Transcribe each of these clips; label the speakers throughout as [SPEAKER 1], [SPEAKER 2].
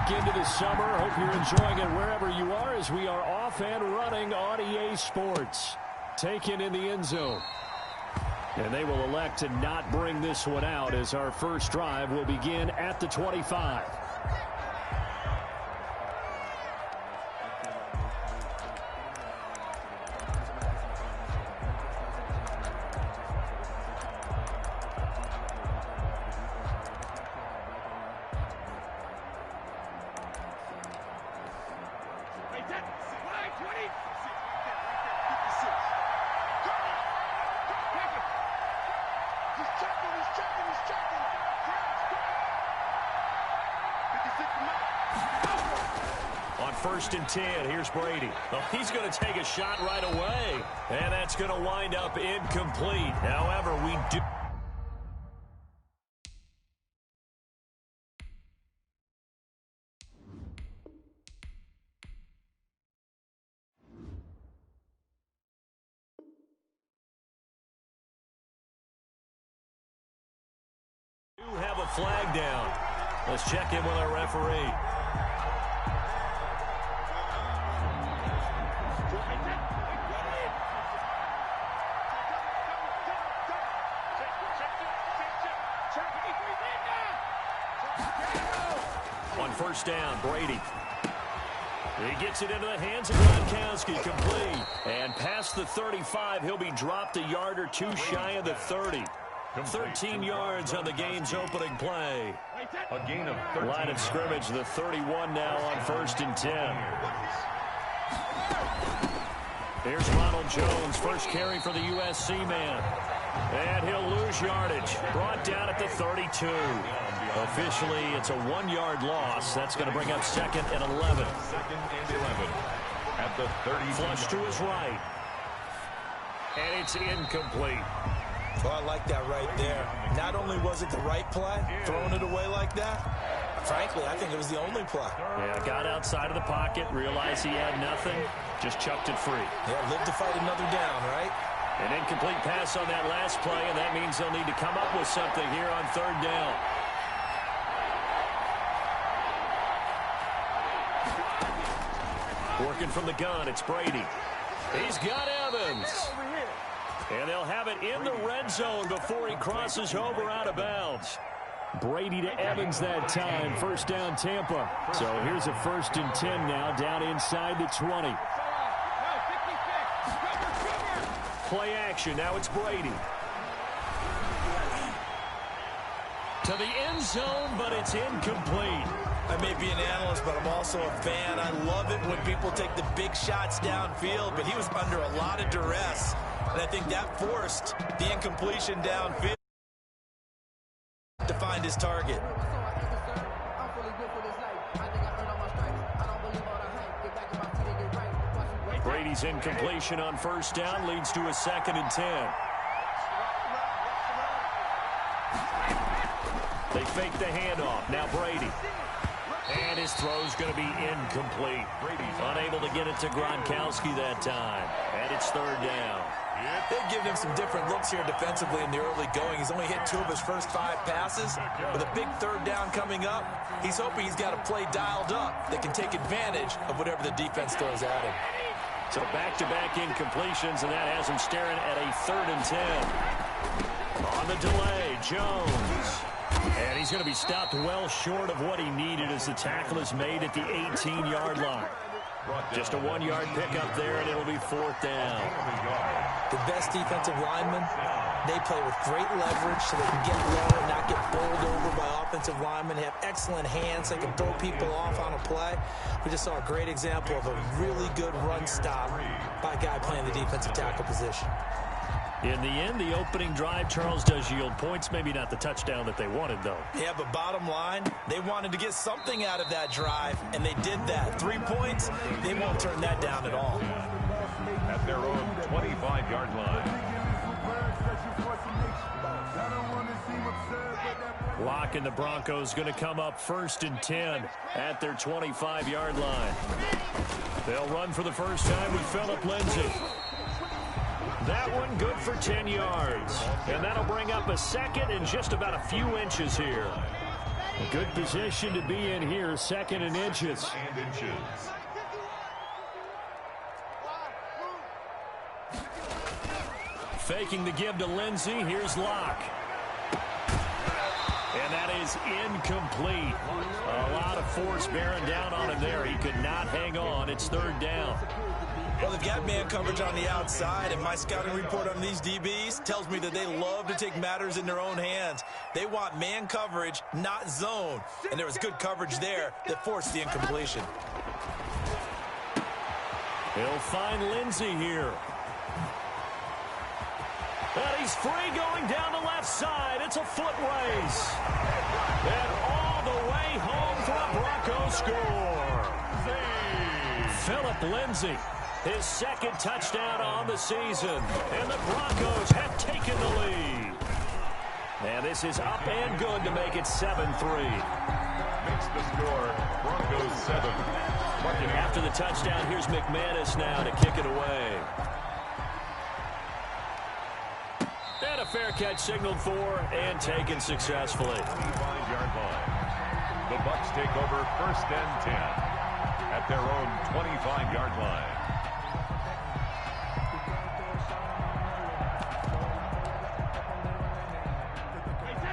[SPEAKER 1] week into the summer. Hope you're enjoying it wherever you are as we are off and running on EA Sports. Taken in the end zone. And they will elect to not bring this one out as our first drive will begin at the 25.
[SPEAKER 2] First and 10. Here's Brady. Oh, he's going to take a shot right away. And that's going to wind up incomplete. However, we do have a flag down. Let's check in with our referee. On first down, Brady. He gets it into the hands of Gronkowski, complete. And past the 35, he'll be dropped a yard or two shy of the 30. 13 yards on the game's opening play.
[SPEAKER 3] A gain of 13.
[SPEAKER 2] Line of scrimmage, the 31 now on first and 10. Here's Ronald Jones, first carry for the USC man. And he'll lose yardage. Brought down at the 32. Officially, it's a 1-yard loss. That's going to bring up second and 11.
[SPEAKER 3] Second and 11 at the 30.
[SPEAKER 2] Flush to his right. And it's incomplete.
[SPEAKER 4] Well, I like that right there. Not only was it the right play, throwing it away like that, frankly, I think it was the only play.
[SPEAKER 2] Yeah, got outside of the pocket, realized he had nothing, just chucked it free.
[SPEAKER 4] Yeah, live to fight another down, right?
[SPEAKER 2] An incomplete pass on that last play, and that means they'll need to come up with something here on third down. Working from the gun, it's Brady. He's got Evans. And they'll have it in the red zone before he crosses over out of bounds.
[SPEAKER 1] Brady to Evans that time. First down, Tampa. So here's a first and 10 now, down inside the 20.
[SPEAKER 2] Play action. Now it's Brady. To the end zone, but it's incomplete.
[SPEAKER 4] I may be an analyst, but I'm also a fan. I love it when people take the big shots downfield, but he was under a lot of duress. And I think that forced the incompletion downfield to find his target.
[SPEAKER 2] Brady's incompletion on first down leads to a second and 10. They fake the handoff. Now Brady. And his throw's going to be incomplete. Brady's unable to get it to Gronkowski that time. And it's third down.
[SPEAKER 4] They've given him some different looks here defensively in the early going. He's only hit 2 of his first 5 passes. With a big third down coming up, he's hoping he's got a play dialed up that can take advantage of whatever the defense throws at him.
[SPEAKER 2] So back-to-back incompletions, and that has him staring at a third and 10. On the delay, Jones. And he's going to be stopped well short of what he needed as the tackle is made at the 18-yard line. Just a 1-yard pickup there, and it'll be fourth down.
[SPEAKER 4] The best defensive linemen, they play with great leverage so they can get low and not get bowled over by offensive linemen. They have excellent hands. They can throw people off on a play. We just saw a great example of a really good run stop by a guy playing the defensive tackle position.
[SPEAKER 2] In the end, the opening drive, Charles, does yield points. Maybe not the touchdown that they wanted, though.
[SPEAKER 4] Yeah, but bottom line, they wanted to get something out of that drive, and they did that. 3 points, they won't turn that down at all.
[SPEAKER 3] At their own 25-yard line.
[SPEAKER 2] Lock and the Broncos going to come up first and 10 at their 25-yard line. They'll run for the first time with Phillip Lindsay. That one good for 10 yards. And that'll bring up a second and just about a few inches here.
[SPEAKER 1] A good position to be in here, 2nd and inches.
[SPEAKER 2] Faking the give to Lindsey. Here's Locke. And that is incomplete. A lot of force bearing down on him there. He could not hang on. It's 3rd down.
[SPEAKER 4] Well, they've got man coverage on the outside, and my scouting report on these DBs tells me that they love to take matters in their own hands. They want man coverage, not zone. And there was good coverage there that forced the incompletion.
[SPEAKER 2] He'll find Lindsey here. And he's free going down the left side. It's a foot race. And all the way home for a Broncos score. Philip Lindsey, his 2nd touchdown on the season. And the Broncos have taken the lead. And this is up and good to make it 7-3.
[SPEAKER 3] Makes the score Broncos 7.
[SPEAKER 2] After the touchdown, here's McManus now to kick it away. And a fair catch signaled for and taken successfully.
[SPEAKER 3] 25-yard line. The Bucs take over 1st and 10 at their own 25-yard line.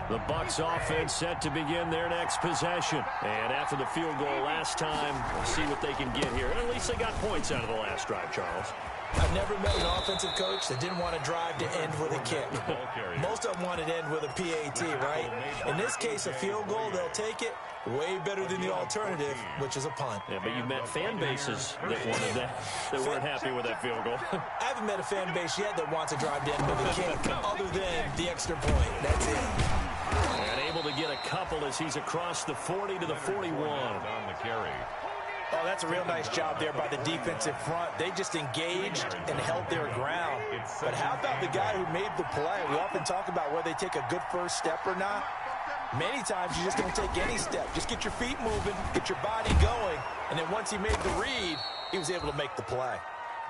[SPEAKER 2] The Bucs offense set to begin their next possession. And after the field goal last time, we'll see what they can get here. And at least they got points out of the last drive, Charles.
[SPEAKER 4] I've never met an offensive coach that didn't want to drive to end with a kick. Most of them wanted to end with a PAT, right? In this case, a field goal, they'll take it. Way better than the alternative, which is a punt.
[SPEAKER 2] Yeah, but you've met fan bases that wanted that weren't happy with that field goal.
[SPEAKER 4] I haven't met a fan base yet that wants to drive to end with a kick, other than the extra point. That's it.
[SPEAKER 2] And able to get a couple as he's across the 40 to the 41.
[SPEAKER 3] On the carry.
[SPEAKER 4] Oh, that's a real nice job there by the defensive front. They just engaged and held their ground. But how about the guy who made the play? We often talk about whether they take a good first step or not. Many times you just don't take any step. Just get your feet moving, get your body going, and then once he made the read, he was able to make the play.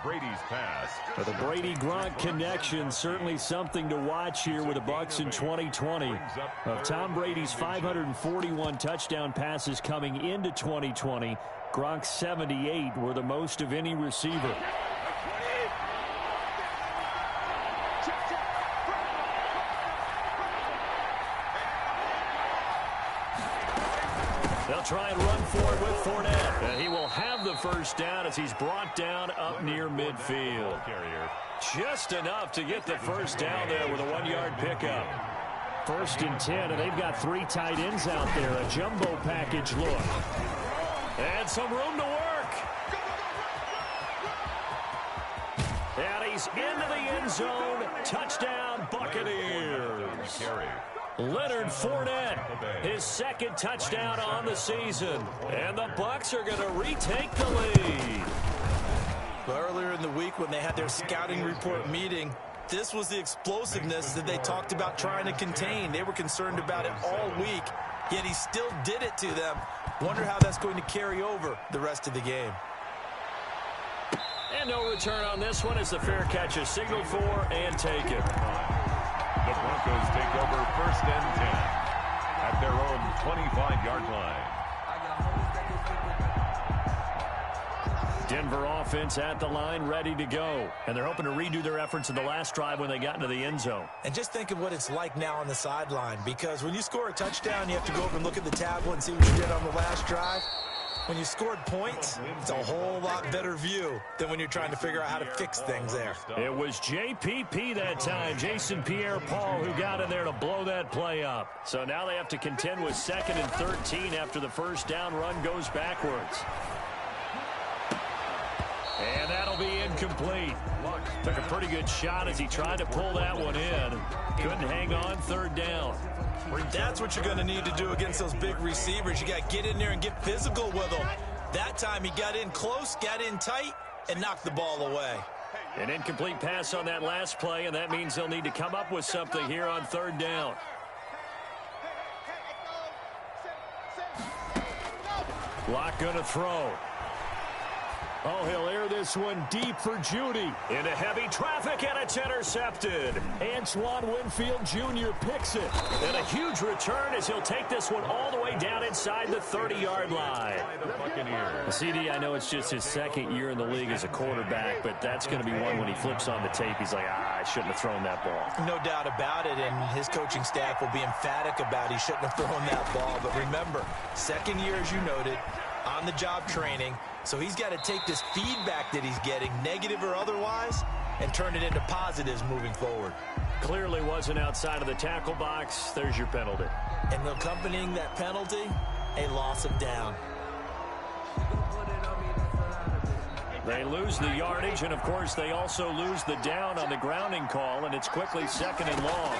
[SPEAKER 3] Brady's pass.
[SPEAKER 1] The Brady-Gronk connection, certainly something to watch here with the Bucs in 2020. Of Tom Brady's 541 touchdown passes coming into 2020, Gronk's 78 were the most of any receiver.
[SPEAKER 2] They'll try and run for it with Fournette. And he will have the first down as he's brought down up near midfield. Just enough to get the first down there with a 1-yard pickup.
[SPEAKER 1] 1st and 10, and they've got 3 tight ends out there. A jumbo package look.
[SPEAKER 2] And some room to work. And he's into the end zone. Touchdown, Buccaneers. Leonard Fournette, his 2nd touchdown on the season. And the Bucs are going to retake the lead.
[SPEAKER 4] Earlier in the week when they had their scouting report meeting, this was the explosiveness that they talked about trying to contain. They were concerned about it all week, yet he still did it to them. Wonder how that's going to carry over the rest of the game.
[SPEAKER 2] And no return on this one as the fair catch is signaled for and taken.
[SPEAKER 3] The Broncos take over 1st and 10 at their own 25-yard line.
[SPEAKER 2] Denver offense at the line, ready to go. And they're hoping to redo their efforts in the last drive when they got into the end zone.
[SPEAKER 4] And just think of what it's like now on the sideline, because when you score a touchdown, you have to go over and look at the tablet and see what you did on the last drive. When you scored points, it's a whole lot better view than when you're trying to figure out how to fix things there.
[SPEAKER 2] It was JPP that time, Jason Pierre-Paul, who got in there to blow that play up. So now they have to contend with 2nd and 13 after the first down run goes backwards. And that'll be incomplete. Took a pretty good shot as he tried to pull that one in. Couldn't hang on 3rd down.
[SPEAKER 4] That's what you're going to need to do against those big receivers. You got to get in there and get physical with them. That time he got in close, got in tight, and knocked the ball away.
[SPEAKER 2] An incomplete pass on that last play, and that means they'll need to come up with something here on 3rd down. Locke going to throw. Oh, he'll air this one deep for Judy. Into heavy traffic, and it's intercepted. intercepted.
[SPEAKER 1] Antoine Winfield Jr. picks it.
[SPEAKER 2] And a huge return as he'll take this one all the way down inside the 30-yard line.
[SPEAKER 1] CD, I know it's just his second year in the league as a quarterback, but that's going to be one when he flips on the tape. He's like, I shouldn't have thrown that ball.
[SPEAKER 4] No doubt about it, and his coaching staff will be emphatic about he shouldn't have thrown that ball. But remember, second year, as you noted, on-the-job training, so he's got to take this feedback that he's getting, negative or otherwise, and turn it into positives moving forward.
[SPEAKER 2] Clearly wasn't outside of the tackle box. There's your penalty.
[SPEAKER 4] And accompanying that penalty, a loss of down.
[SPEAKER 2] They lose the yardage, and, of course, they also lose the down on the grounding call, and it's quickly 2nd and long.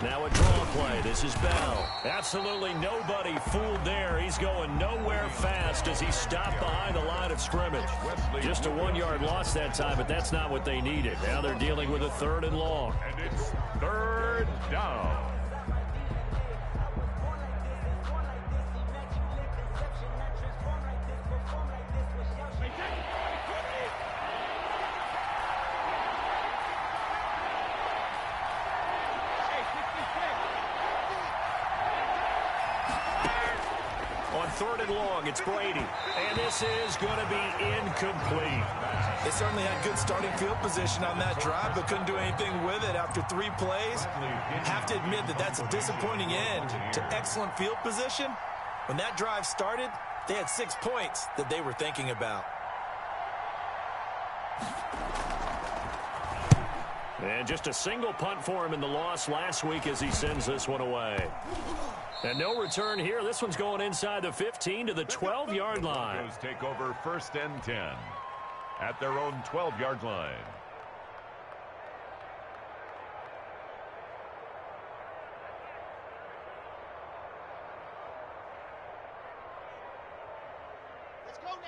[SPEAKER 2] Now a draw play. This is Bell. Absolutely nobody fooled there. He's going nowhere fast as he stopped behind the line of scrimmage. Just a 1-yard loss that time, but that's not what they needed. Now they're dealing with a 3rd and long.
[SPEAKER 3] And it's 3rd down.
[SPEAKER 2] On 3rd and long, it's Brady. And this is going to be incomplete.
[SPEAKER 4] They certainly had good starting field position on that drive, but couldn't do anything with it after 3 plays. Have to admit that that's a disappointing end to excellent field position. When that drive started, they had 6 points that they were thinking about.
[SPEAKER 2] And just a single punt for him in the loss last week as he sends this one away. And no return here. This one's going inside the 15 to the 12-yard line.
[SPEAKER 3] Broncos take over 1st and 10 at their own 12-yard line.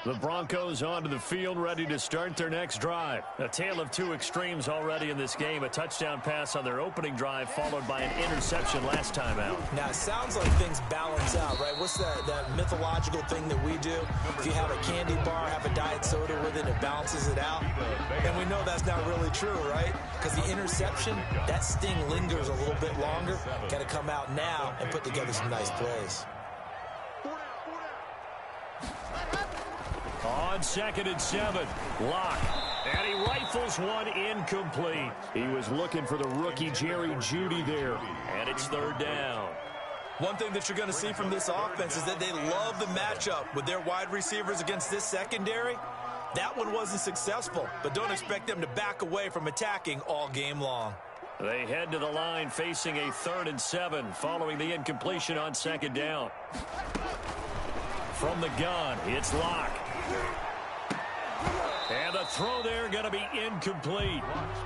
[SPEAKER 2] The Broncos onto the field, ready to start their next drive. A tale of 2 extremes already in this game. A touchdown pass on their opening drive, followed by an interception last time out.
[SPEAKER 4] Now, it sounds like things balance out, right? What's that mythological thing that we do? If you have a candy bar, have a diet soda with it, it balances it out. And we know that's not really true, right? Because the interception, that sting lingers a little bit longer. Got to come out now and put together some nice plays.
[SPEAKER 2] On 2nd and 7, Locke. And he rifles one incomplete.
[SPEAKER 1] He was looking for the rookie Jerry Jeudy there.
[SPEAKER 2] And it's 3rd down.
[SPEAKER 4] One thing that you're going to see from this offense is that they love the matchup with their wide receivers against this secondary. That one wasn't successful, but don't expect them to back away from attacking all game long.
[SPEAKER 2] They head to the line facing a 3rd and 7 following the incompletion on 2nd down. From the gun, it's Locke. And the throw there going to be incomplete.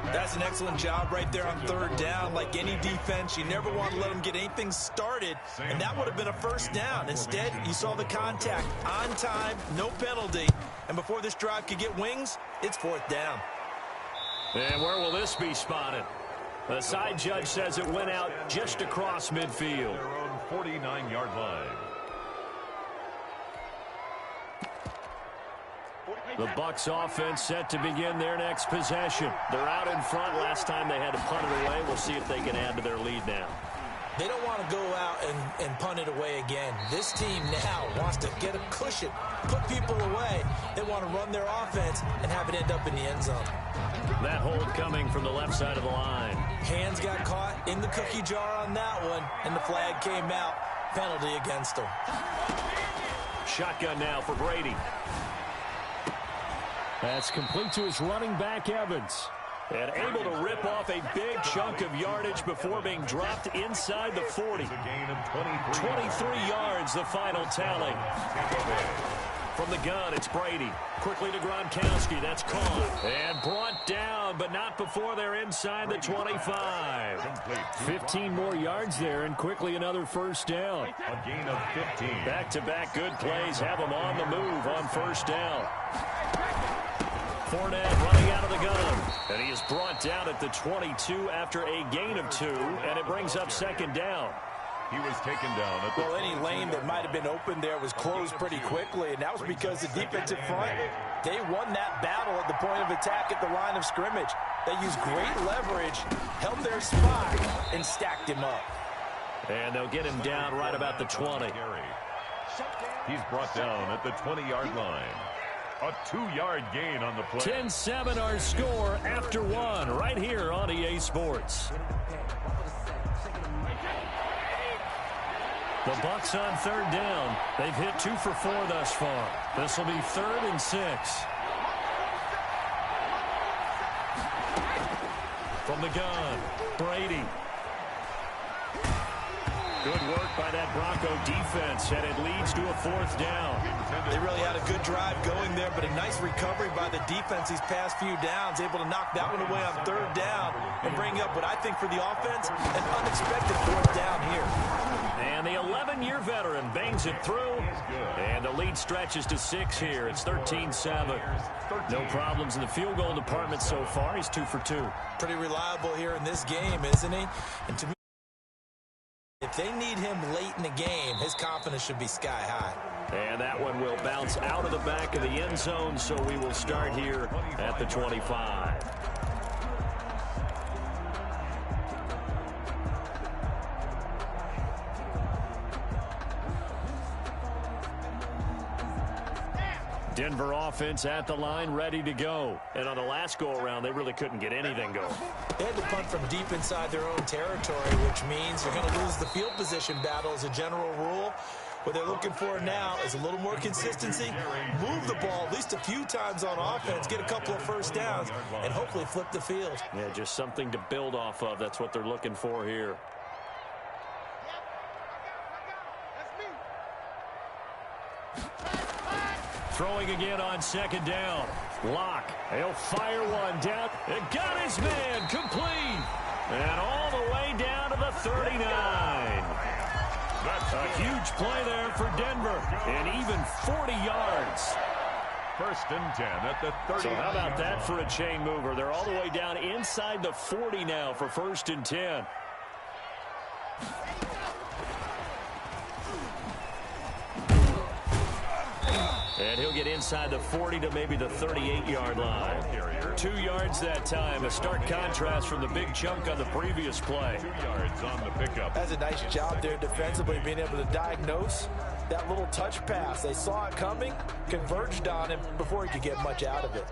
[SPEAKER 4] That's an excellent job right there on 3rd down. Like any defense, you never want to let them get anything started, and that would have been a 1st down. Instead, you saw the contact on time, no penalty, and before this drive could get wings, it's 4th down.
[SPEAKER 2] And where will this be spotted? The side judge says it went out just across midfield.
[SPEAKER 3] Their own 49-yard line.
[SPEAKER 2] The Bucs offense set to begin their next possession. They're out in front. Last time they had to punt it away. We'll see if they can add to their lead now.
[SPEAKER 4] They don't want to go out and punt it away again. This team now wants to get a cushion, put people away. They want to run their offense and have it end up in the end zone.
[SPEAKER 2] That hold coming from the left side of the line.
[SPEAKER 4] Hands got caught in the cookie jar on that one, and the flag came out. Penalty against them.
[SPEAKER 2] Shotgun now for Brady.
[SPEAKER 1] That's complete to his running back, Evans.
[SPEAKER 2] And able to rip off a big chunk of yardage before being dropped inside the 40. 23 yards, the final tally. From the gun, it's Brady. Quickly to Gronkowski. That's caught. And brought down, but not before they're inside the 25.
[SPEAKER 1] 15 more yards there, and quickly another 1st down.
[SPEAKER 3] A gain of 15.
[SPEAKER 2] Back-to-back good plays have them on the move on 1st down. Fournette running out of the gun. And he is brought down at the 22 after a gain of 2, and it brings up 2nd down.
[SPEAKER 3] He was taken down at the
[SPEAKER 4] any lane that might have been open there was closed pretty quickly, and that was because the defensive front, they won that battle at the point of attack at the line of scrimmage. They used great leverage, held their spot, and stacked him up.
[SPEAKER 2] And they'll get him down right about the 20.
[SPEAKER 3] He's brought down at the 20-yard line. A 2-yard gain on the play.
[SPEAKER 1] 10-7 our score after one right here on EA Sports. The Bucks on third down. They've hit 2 for 4 thus far. This will be 3rd and 6. From the gun, Brady. Good work by that Bronco defense, and it leads to a 4th down.
[SPEAKER 4] They really had a good drive going there, but a nice recovery by the defense these past few downs, able to knock that one away on 3rd down and bring up what I think for the offense, an unexpected 4th down here.
[SPEAKER 1] And the 11-year veteran bangs it through, and the lead stretches to 6 here. It's 13-7. No problems in the field goal department so far. He's 2 for 2.
[SPEAKER 4] Pretty reliable here in this game, isn't he? And to me, if they need him late in the game, his confidence should be sky high.
[SPEAKER 1] And that one will bounce out of the back of the end zone, so we will start here at the 25. Denver offense at the line, ready to go. And on the last go-around, they really couldn't get anything going.
[SPEAKER 4] They had to punt from deep inside their own territory, which means they're going to lose the field position battle as a general rule. What they're looking for now is a little more consistency, move the ball at least a few times on offense, get a couple of first downs, and hopefully flip the field.
[SPEAKER 1] Yeah, just something to build off of. That's what they're looking for here. Throwing again on 2nd down. Lock. He'll fire one down. It got his man complete. And all the way down to the 39. That's a huge play there for Denver. And even 40 yards.
[SPEAKER 3] 1st and 10 at the 30.
[SPEAKER 1] So how about that for a chain mover? They're all the way down inside the 40 now for 1st and 10. And he'll get inside the 40 to maybe the 38-yard line. 2 yards that time. A stark contrast from the big chunk on the previous play.
[SPEAKER 3] 2 yards on the pickup.
[SPEAKER 4] That's a nice job there defensively, being able to diagnose that little touch pass. They saw it coming, converged on him before he could get much out of it.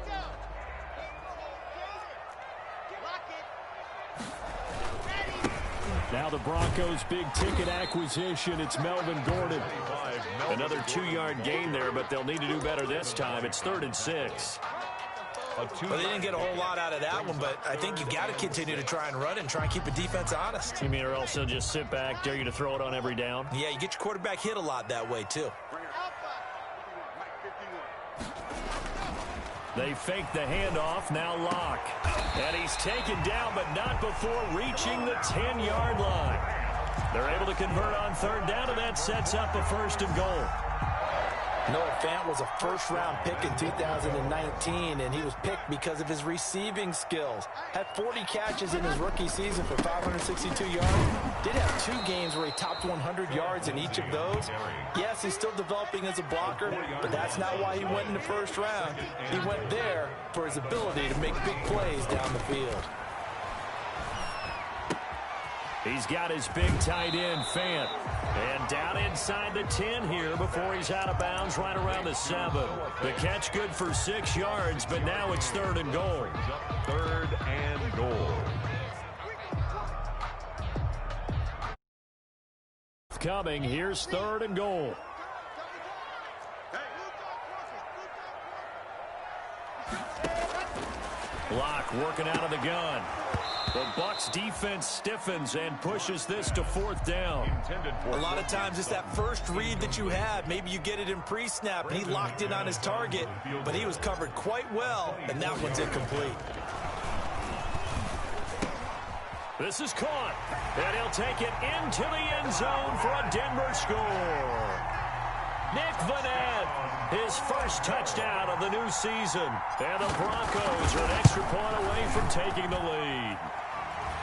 [SPEAKER 1] Now the Broncos' big-ticket acquisition, it's Melvin Gordon. Another 2-yard gain there, but they'll need to do better this time. It's 3rd and 6.
[SPEAKER 4] Well, they didn't get a whole lot out of that one, but I think you got to continue to try and run it and try and keep the defense honest.
[SPEAKER 1] You mean or else they'll just sit back, dare you to throw it on every down?
[SPEAKER 4] Yeah, you get your quarterback hit a lot that way, too.
[SPEAKER 1] They fake the handoff, now Lock. And he's taken down, but not before reaching the 10-yard line. They're able to convert on 3rd down, and that sets up a 1st and goal.
[SPEAKER 4] Noah Fant was a first-round pick in 2019, and he was picked because of his receiving skills. Had 40 catches in his rookie season for 562 yards. Did have 2 games where he topped 100 yards in each of those. Yes, he's still developing as a blocker, but that's not why he went in the 1st round. He went there for his ability to make big plays down the field.
[SPEAKER 1] He's got his big tight end, Fant. And down inside the 10 here before he's out of bounds right around the 7. The catch good for 6 yards, but now it's 3rd and goal.
[SPEAKER 3] 3rd and goal.
[SPEAKER 1] Coming, here's 3rd and goal. Lock working out of the gun. The Bucs defense stiffens and pushes this to 4th down.
[SPEAKER 4] A lot of times it's that first read that you have. Maybe you get it in pre-snap, and he locked in on his target, but he was covered quite well, and that one's incomplete.
[SPEAKER 1] This is caught, and he'll take it into the end zone for a Denver score. Nick Vannett, his first touchdown of the new season. And the Broncos are an extra point away from taking the lead.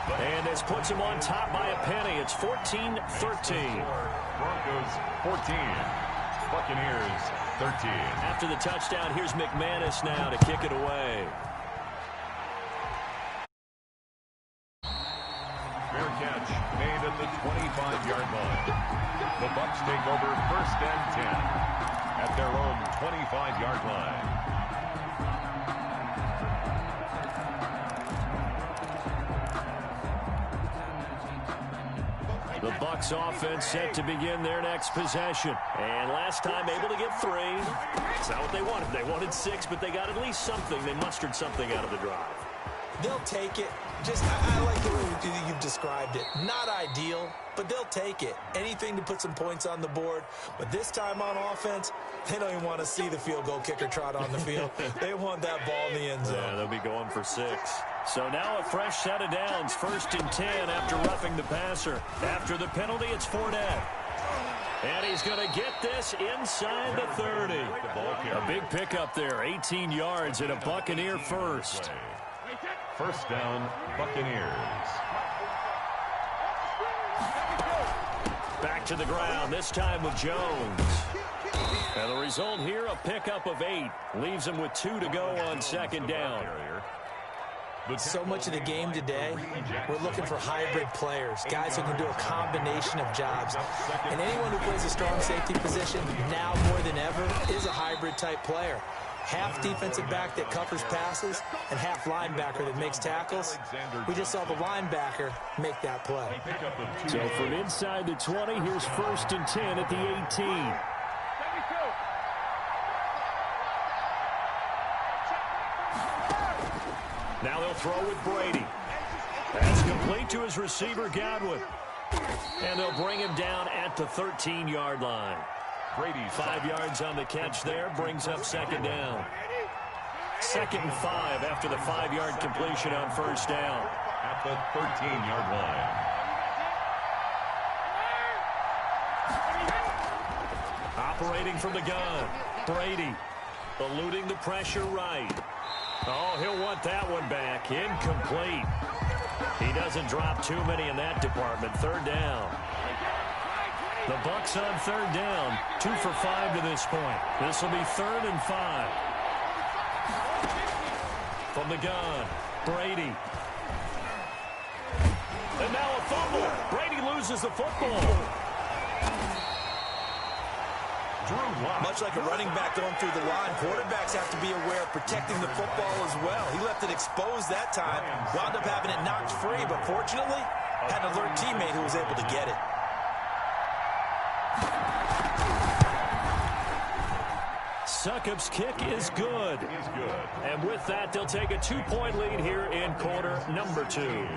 [SPEAKER 1] And this puts him on top by a penny. It's 14-13.
[SPEAKER 3] Broncos 14. Buccaneers 13.
[SPEAKER 1] After the touchdown, here's McManus now to kick it away.
[SPEAKER 3] catch made at the 25-yard line. The Bucs take over 1st and 10 at their own 25-yard line.
[SPEAKER 1] The Bucs offense set to begin their next possession. And last time able to get 3. It's not what they wanted. They wanted 6, but they got at least something. They mustered something out of the drive.
[SPEAKER 4] They'll take it. I like the way you've described it. Not ideal, but they'll take it. Anything to put some points on the board. But this time on offense, they don't even want to see the field goal kicker trot on the field. They want that ball in the end zone.
[SPEAKER 1] Yeah, they'll be going for 6. So now a fresh set of downs. 1st and 10 after roughing the passer. After the penalty, it's Fournette. And he's going to get this inside the 30. A big pickup there. 18 yards and a Buccaneer first.
[SPEAKER 3] 1st down, Buccaneers.
[SPEAKER 1] Back to the ground, this time with Jones. And the result here, a pickup of 8. Leaves him with 2 to go on 2nd down.
[SPEAKER 4] So much of the game today, we're looking for hybrid players, guys who can do a combination of jobs. And anyone who plays a strong safety position, now more than ever, is a hybrid type player. Half defensive back that covers passes and half linebacker that makes tackles. We just saw the linebacker make that play.
[SPEAKER 1] So from inside the 20, here's 1st and 10 at the 18. Now they'll throw with Brady. That's complete to his receiver, Godwin. And they'll bring him down at the 13-yard line.
[SPEAKER 3] Brady
[SPEAKER 1] 5 yards on the catch there, brings up 2nd down. 2nd and 5 after the 5-yard completion on 1st down.
[SPEAKER 3] At the 13-yard line.
[SPEAKER 1] Operating from the gun, Brady eluding the pressure right. Oh, he'll want that one back. Incomplete. He doesn't drop too many in that department. 3rd down. The Bucs on 3rd down. 2 for 5 to this point. This will be 3rd and 5. From the gun, Brady. And now a fumble. Brady loses the football.
[SPEAKER 4] Much like a running back going through the line, quarterbacks have to be aware of protecting the football as well. He left it exposed that time, wound up having it knocked free, but fortunately, had an alert teammate who was able to get it.
[SPEAKER 1] Succop's kick is good. And with that, they'll take a 2-point lead here in quarter number 2.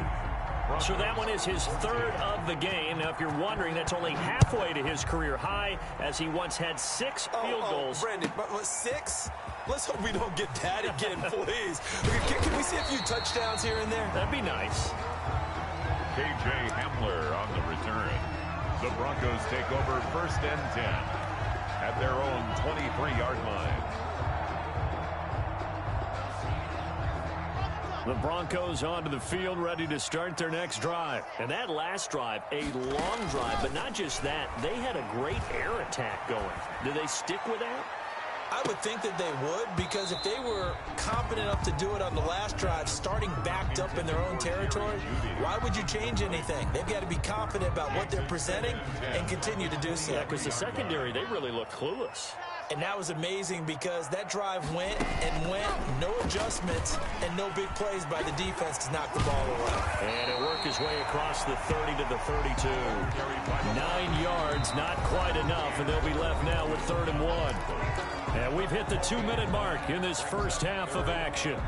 [SPEAKER 1] So that one is his 3rd of the game. Now, if you're wondering, that's only halfway to his career high, as he once had 6 field goals.
[SPEAKER 4] Brandon, 6? Let's hope we don't get that again, please. Can we see a few touchdowns here and there?
[SPEAKER 1] That'd be nice.
[SPEAKER 3] KJ Hamler on the return. The Broncos take over 1st and 10 at their own 23-yard line.
[SPEAKER 1] The Broncos onto the field, ready to start their next drive. And that last drive, a long drive, but not just that. They had a great air attack going. Do they stick with that?
[SPEAKER 4] I would think that they would, because if they were confident enough to do it on the last drive, starting backed up in their own territory, why would you change anything? They've got to be confident about what they're presenting and continue to do so.
[SPEAKER 1] Yeah, because the secondary, they really look clueless.
[SPEAKER 4] And that was amazing because that drive went, no adjustments, and no big plays by the defense to knock the ball away.
[SPEAKER 1] And it worked his way across the 30 to the 32. 9 yards, not quite enough, and they'll be left now with 3rd and 1. And we've hit the 2-minute mark in this first half of action.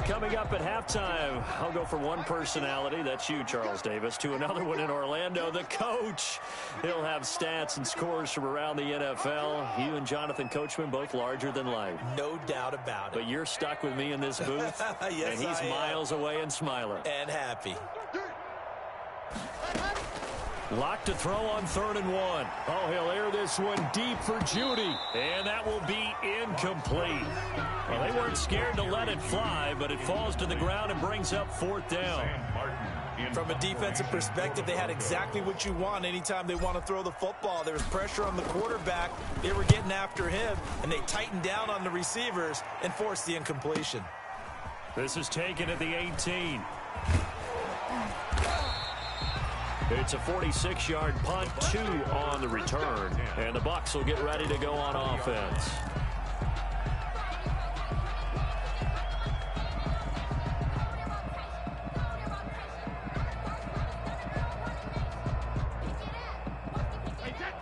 [SPEAKER 1] Coming up at halftime, I'll go from one personality, that's you, Charles Davis, to another one in Orlando, the coach. He'll have stats and scores from around the NFL. You and Jonathan Coachman, both larger than life.
[SPEAKER 4] No doubt about it.
[SPEAKER 1] But you're stuck with me in this booth,
[SPEAKER 4] yes,
[SPEAKER 1] and he's miles away and smiling.
[SPEAKER 4] And happy.
[SPEAKER 1] Locked to throw on 3rd and 1. Oh, he'll air this one deep for Judy. And that will be incomplete. Well, they weren't scared to let it fly, but it falls to the ground and brings up 4th down.
[SPEAKER 4] From a defensive perspective, they had exactly what you want anytime they want to throw the football. There was pressure on the quarterback. They were getting after him, and they tightened down on the receivers and forced the incompletion.
[SPEAKER 1] This is taken at the 18.
[SPEAKER 2] It's a 46-yard punt, 2 on the return, and the Bucs will get ready to go on offense.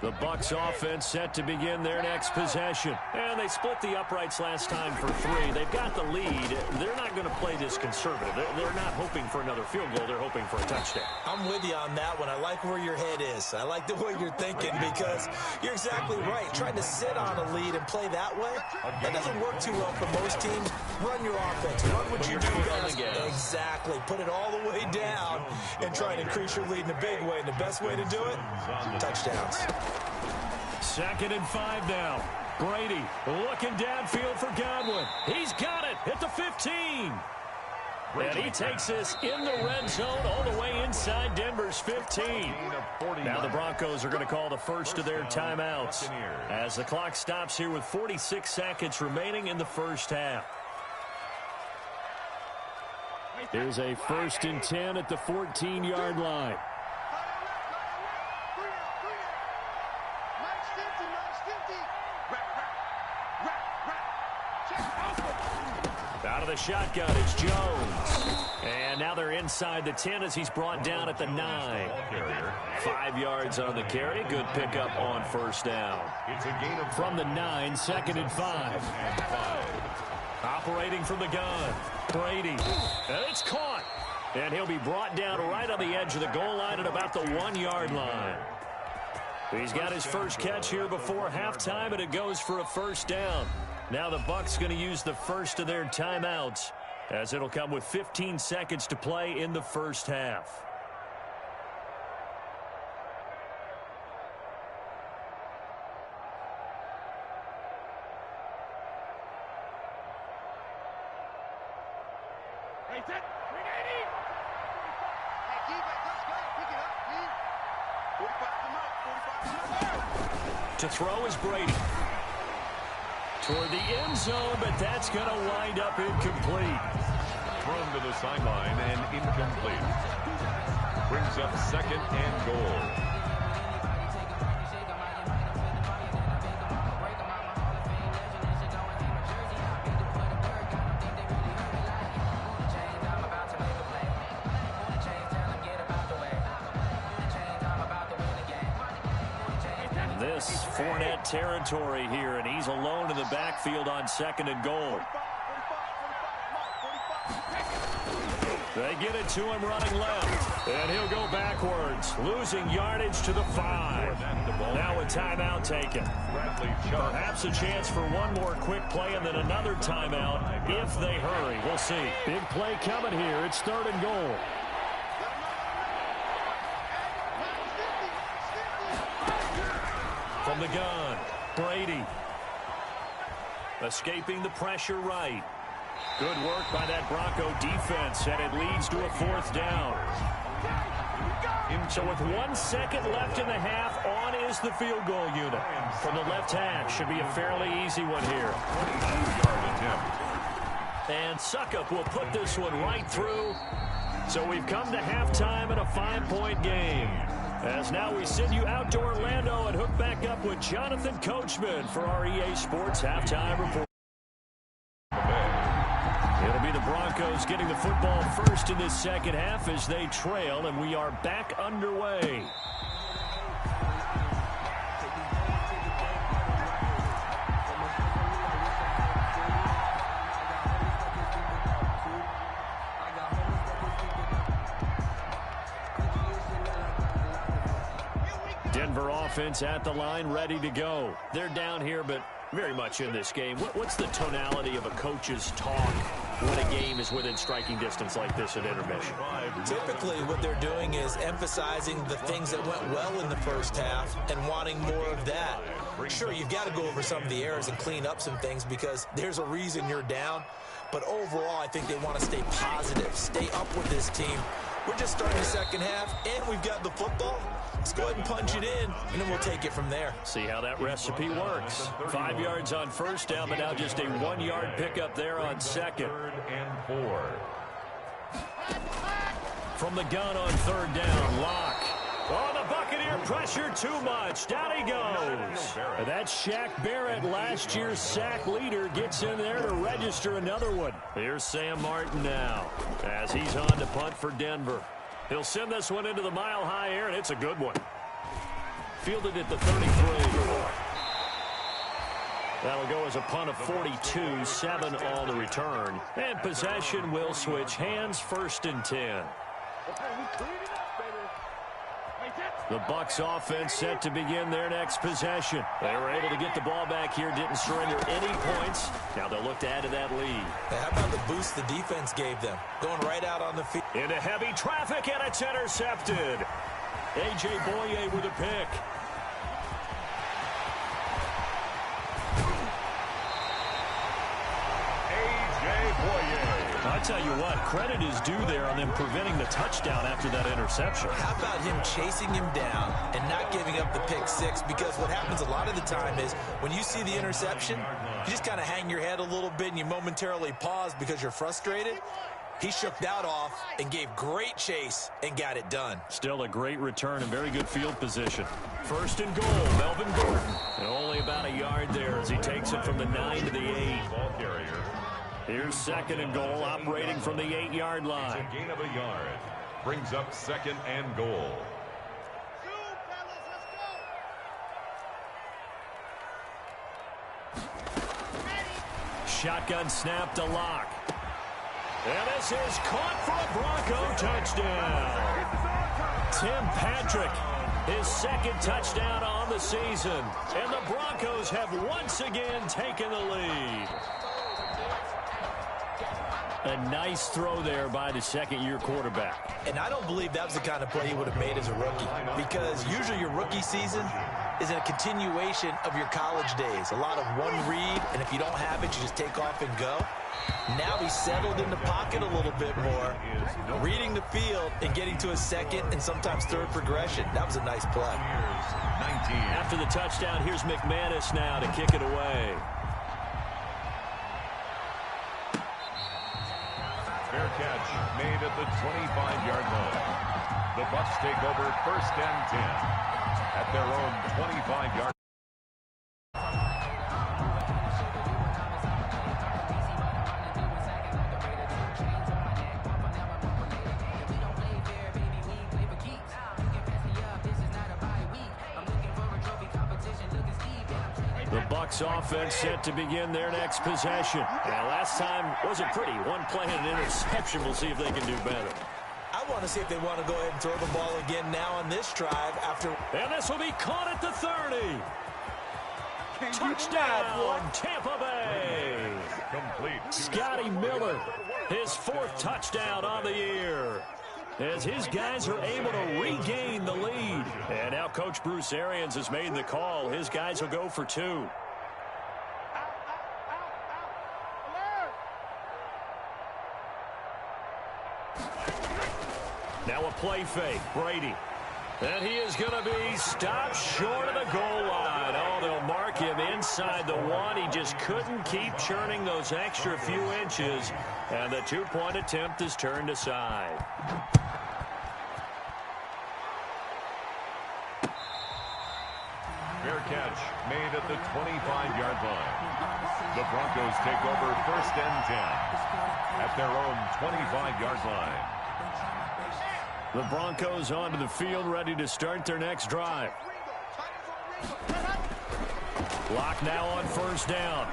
[SPEAKER 2] The Bucs offense set to begin their next possession. And they split the uprights last time for 3. They've got the lead. They're not going to play this conservative. They're not hoping for another field goal. They're hoping for a touchdown.
[SPEAKER 4] I'm with you on that one. I like where your head is. I like the way you're thinking because you're exactly right. Trying to sit on a lead and play that way, that doesn't work too well for most teams. Run your offense. Run what you do best. Exactly. Put it all the way down and try and increase your lead in a big way. And the best way to do it, touchdowns.
[SPEAKER 1] 2nd and 5 now. Brady looking downfield for Godwin. He's got it at the 15. And he takes this in the red zone all the way inside Denver's 15. Now the Broncos are going to call the first of their timeouts as the clock stops here with 46 seconds remaining in the first half. Here's a 1st and 10 at the 14-yard line. Out of the shotgun, it's Jones. And now they're inside the 10 as he's brought down at the 9. 5 yards on the carry. Good pickup on first down. From the 9, 2nd and 5. Operating from the gun. Brady. And it's caught. And he'll be brought down right on the edge of the goal line at about the 1-yard line. He's got his first catch here before halftime, and it goes for a first down. Now the Bucs going to use the first of their timeouts as it'll come with 15 seconds to play in the first half. To throw is Brady. Toward the end zone, but that's going to wind up incomplete.
[SPEAKER 3] Thrown to the sideline and incomplete. Brings up 2nd and goal.
[SPEAKER 2] Fournette territory here, and he's alone in the backfield on 2nd and goal. They get it to him running left, and he'll go backwards, losing yardage to the 5. Now a timeout taken. Perhaps a chance for one more quick play and then another timeout if they hurry. We'll see.
[SPEAKER 1] Big play coming here. It's 3rd and goal.
[SPEAKER 2] From the gun, Brady. Escaping the pressure right. Good work by that Bronco defense, and it leads to a 4th down. So with 1 second left in the half, on is the field goal unit. From the left hash, should be a fairly easy one here. And Suckup will put this one right through. So we've come to halftime in a 5-point game. As now we send you out to Orlando and hook back up with Jonathan Coachman for our EA Sports Halftime Report. It'll be the Broncos getting the football first in this second half as they trail, and we are back underway. Denver offense at the line, ready to go. They're down here, but very much in this game. What's the tonality of a coach's talk when a game is within striking distance like this at intermission?
[SPEAKER 4] Typically, what they're doing is emphasizing the things that went well in the first half and wanting more of that. Sure, you've got to go over some of the errors and clean up some things because there's a reason you're down. But overall, I think they want to stay positive, stay up with this team. We're just starting the second half, and we've got the football. Let's go ahead and punch it in, and then we'll take it from there.
[SPEAKER 2] See how that recipe works. 5 yards on first down, but now just a 1-yard pickup there on second.
[SPEAKER 3] 3rd and 4.
[SPEAKER 2] From the gun on third down, Locke. Oh, the Buccaneer pressure too much. Down he goes.
[SPEAKER 1] And that's Shaq Barrett, last year's sack leader, gets in there to register another one.
[SPEAKER 2] Here's Sam Martin now as he's on to punt for Denver. He'll send this one into the mile-high air, and it's a good one. Fielded at the 33. That'll go as a punt of 42, 7 on the return. And possession will switch hands, 1st and 10. The Bucs offense set to begin their next possession. They were able to get the ball back here, didn't surrender any points. Now they'll look to add to that lead.
[SPEAKER 4] How about the boost the defense gave them? Going right out on the field.
[SPEAKER 2] Into heavy traffic, and it's intercepted.
[SPEAKER 1] A.J. Boye with a pick.
[SPEAKER 2] I tell you what, credit is due there on them preventing the touchdown after that interception.
[SPEAKER 4] How about him chasing him down and not giving up the pick six? Because what happens a lot of the time is when you see the interception, you just kind of hang your head a little bit and you momentarily pause because you're frustrated. He shook that off and gave great chase and got it done.
[SPEAKER 2] Still a great return and very good field position. 1st and goal, Melvin Gordon. And only about a yard there as he takes it from the 9 to the 8.
[SPEAKER 3] Ball carrier.
[SPEAKER 2] Here's 2nd and goal, operating from the 8-yard line.
[SPEAKER 3] It's a gain of a yard. Brings up 2nd and goal.
[SPEAKER 2] Shotgun snap to Locke. And this is caught for a Bronco touchdown. Tim Patrick, his 2nd touchdown on the season. And the Broncos have once again taken the lead. A nice throw there by the 2nd-year quarterback.
[SPEAKER 4] And I don't believe that was the kind of play he would have made as a rookie, because usually your rookie season is a continuation of your college days. A lot of one read, and if you don't have it, you just take off and go. Now he's settled in the pocket a little bit more, reading the field and getting to his 2nd and sometimes 3rd progression. That was a nice play.
[SPEAKER 3] 19.
[SPEAKER 2] After the touchdown, here's McManus now to kick it away.
[SPEAKER 3] Fair catch made at the 25-yard line. The Bucs take over 1st and 10 at their own 25-yard.
[SPEAKER 2] The Bucs offense set to begin their next possession. Now, last time wasn't pretty. One play and an interception. We'll see if they can do better.
[SPEAKER 4] I want to see if they want to go ahead and throw the ball again now on this drive after.
[SPEAKER 2] And this will be caught at the 30. Touchdown, Tampa Bay.
[SPEAKER 3] Complete.
[SPEAKER 2] Scotty Miller, his 4th touchdown on the year, as his guys are able to regain the lead. And now Coach Bruce Arians has made the call. His guys will go for 2. Now a play fake, Brady. And he is going to be stopped short of the goal line. Oh, they'll mark him inside the 1. He just couldn't keep churning those extra few inches. And the 2-point attempt is turned aside.
[SPEAKER 3] Fair catch made at the 25-yard line. The Broncos take over 1st and 10 at their own 25-yard line.
[SPEAKER 2] The Broncos onto the field, ready to start their next drive. Locke now on 1st down.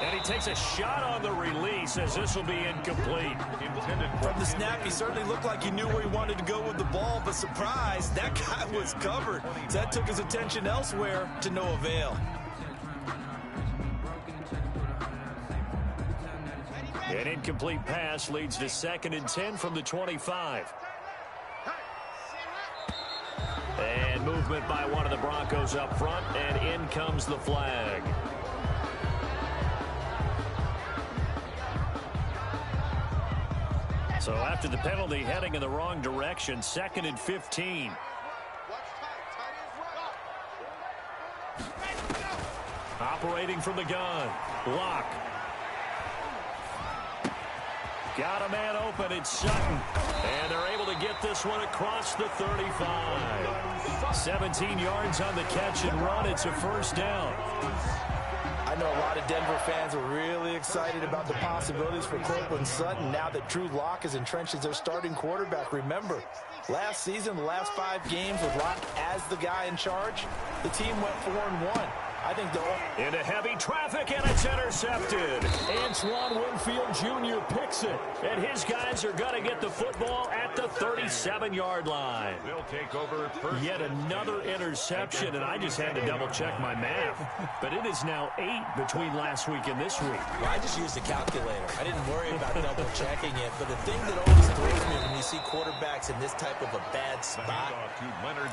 [SPEAKER 2] And he takes a shot on the release as this will be incomplete.
[SPEAKER 4] From the snap, he certainly looked like he knew where he wanted to go with the ball, but surprise, that guy was covered. So that took his attention elsewhere to no avail.
[SPEAKER 2] An incomplete pass leads to 2nd and 10 from the 25. And movement by one of the Broncos up front, and in comes the flag. So after the penalty, heading in the wrong direction, 2nd and 15. Operating from the gun, Locke. Got a man open. It's Sutton. And they're able to get this one across the 35. 17 yards on the catch and run. It's a first down.
[SPEAKER 4] I know a lot of Denver fans are really excited about the possibilities for Courtland Sutton now that Drew Lock is entrenched as their starting quarterback. Remember, last season, the last 5 games with Lock as the guy in charge, the team went 4-1. I think they'll...
[SPEAKER 2] Into heavy traffic, and it's intercepted.
[SPEAKER 1] Antoine Winfield Jr. picks it.
[SPEAKER 2] And his guys are going to get the football at the 37-yard line.
[SPEAKER 3] They'll take over first.
[SPEAKER 2] Yet another interception, and I just had to double-check my math. But it is now 8 between last week and this week.
[SPEAKER 4] Well, I just used a calculator. I didn't worry about double-checking it. But the thing that always throws me when you see quarterbacks in this type of a bad spot,